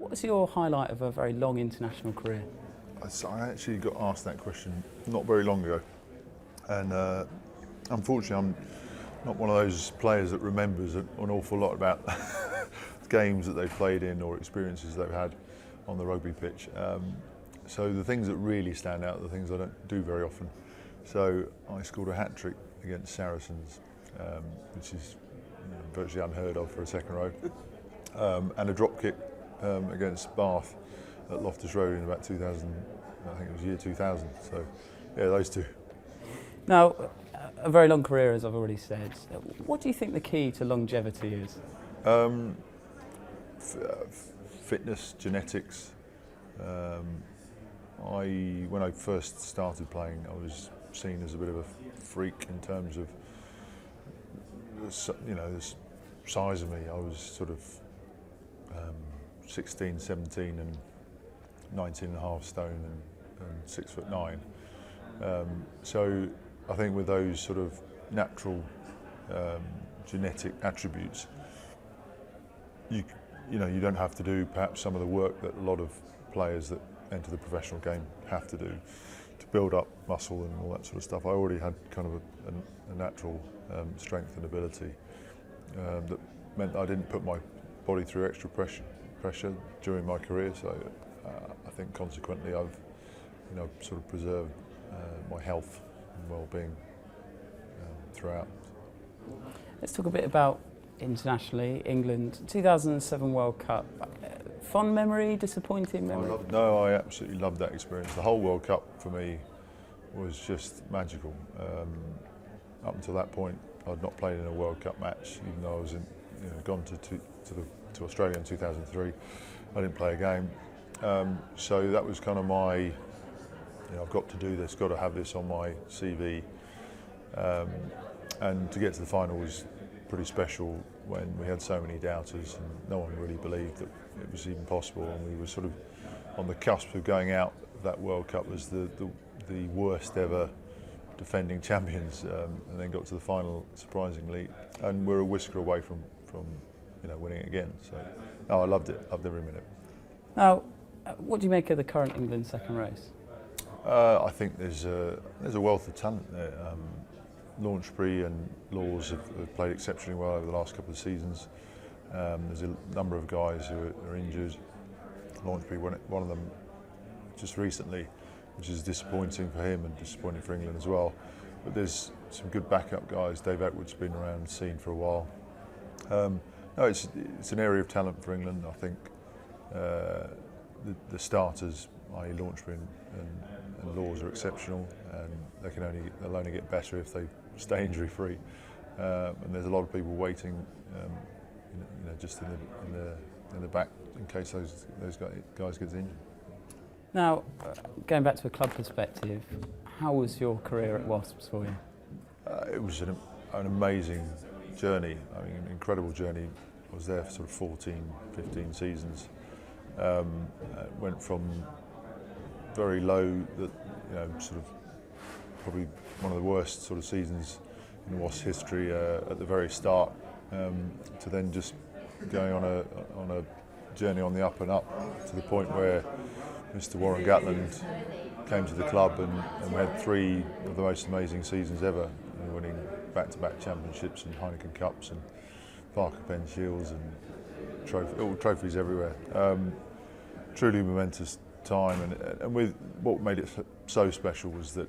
What's your highlight of a very long international career? I actually got asked that question not very long ago, and unfortunately I'm not one of those players that remembers an awful lot about games that they've played in or experiences they've had on the rugby pitch. So the things that really stand out are the things I don't do very often. So I scored a hat-trick against Saracens, which is virtually unheard of for a second row, and a drop kick against Bath at Loftus Road in about 2000, I think it was year 2000. So yeah, those two. Now, a very long career, as I've already said. What do you think the key to longevity is? Fitness, genetics. When I first started playing, I was seen as a bit of a freak in terms of the size of me. I was sort of 16, 17 and 19 and a half stone and 6'9". So I think with those sort of natural genetic attributes, you don't have to do perhaps some of the work that a lot of players that enter the professional game have to do to build up muscle and all that sort of stuff. I already had kind of a natural strength and ability that meant that I didn't put my body through extra pressure during my career. So I think consequently I've sort of preserved my health and well-being throughout. Let's talk a bit about internationally, England, 2007 World Cup. Fond memory, disappointing memory? I absolutely loved that experience. The whole World Cup for me was just magical. Up until that point, I'd not played in a World Cup match, even though I was gone to Australia in 2003. I didn't play a game, so that was kind of my. I've got to do this, got to have this on my CV, and to get to the final was pretty special when we had so many doubters and no one really believed that it was even possible, and we were sort of on the cusp of going out of that World Cup as the worst ever defending champions, and then got to the final surprisingly, and we're a whisker away from winning it again. So I loved it, loved every minute. Now, what do you make of the current England second race? I think there's a wealth of talent there. Launchbury and Laws have played exceptionally well over the last couple of seasons. There's a number of guys who are injured. Launchbury, one of them just recently, which is disappointing for him and disappointing for England as well. But there's some good backup guys. Dave Atwood's been around the scene for a while. No, it's an area of talent for England. I think the starters, i.e. Launchbury and Laws, are exceptional, and they'll only get better if they stay injury free. And there's a lot of people waiting, just in the back in case those guys get injured. Now, going back to a club perspective, how was your career at Wasps for you? It was an amazing journey. I mean, an incredible journey. I was there for sort of 14, 15 seasons. Went from very low, sort of probably one of the worst sort of seasons in Wasps history at the very start, to then just going on a journey on the up and up to the point where Mr. Warren Gatland came to the club and we had 3 of the most amazing seasons ever, winning back-to-back championships and Heineken Cups and Parker Pen Shields and trophies everywhere. Truly momentous time, and with what made it so special was that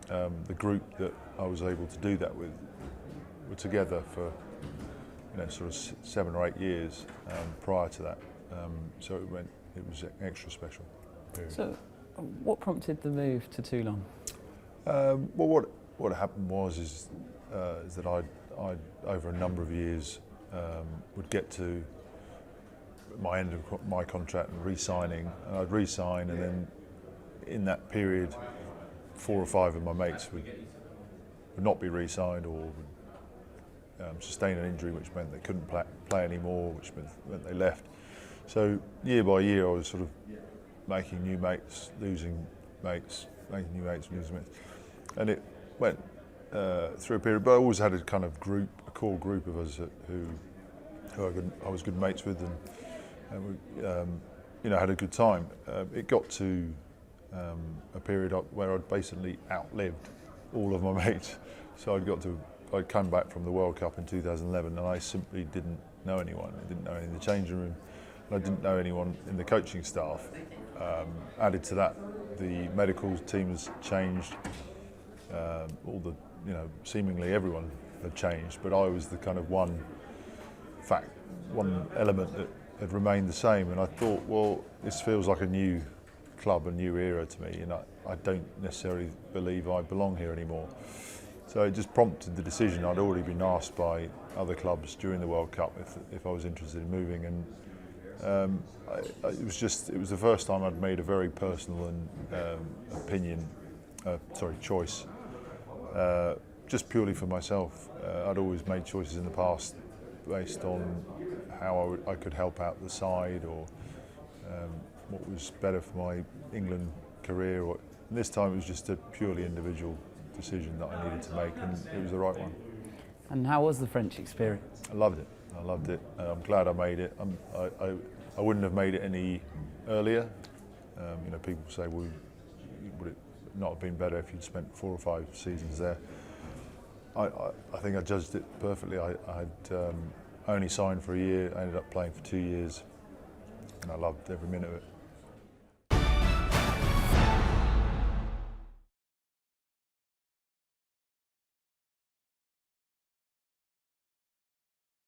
the group that I was able to do that with were together for sort of 7 or 8 years prior to that, so it was extra special. So, what prompted the move to Toulon? Well, what happened was that I over a number of years would get to my end of my contract and re-signing, and I'd re-sign, and then in that period 4 or 5 of my mates would not be re-signed or would sustain an injury, which meant they couldn't play anymore, which meant they left. So year by year I was sort of making new mates, losing mates, making new mates, losing mates, and it went through a period. But I always had a kind of group, a core group of us who I was good mates with, and we had a good time. It got to a period where I'd basically outlived all of my mates. So I'd come back from the World Cup in 2011 and I simply didn't know anyone. I didn't know anyone in the changing room, and I didn't know anyone in the coaching staff. Added to that, the medical teams changed. Seemingly everyone had changed, but I was the kind of one element that had remained the same. And I thought, well, this feels like a new club, a new era to me, and I don't necessarily believe I belong here anymore. So it just prompted the decision. I'd already been asked by other clubs during the World Cup if I was interested in moving, and it was the first time I'd made a very personal and choice, just purely for myself. I'd always made choices in the past based on how I could help out the side, or what was better for my England career. And this time it was just a purely individual decision that I needed to make, and it was the right one. And how was the French experience? I loved it. I'm glad I made it. I wouldn't have made it any earlier. People say, well, would it not have been better if you'd spent 4 or 5 seasons there? I think I judged it perfectly. I had only signed for a year, I ended up playing for 2 years, and I loved every minute of it.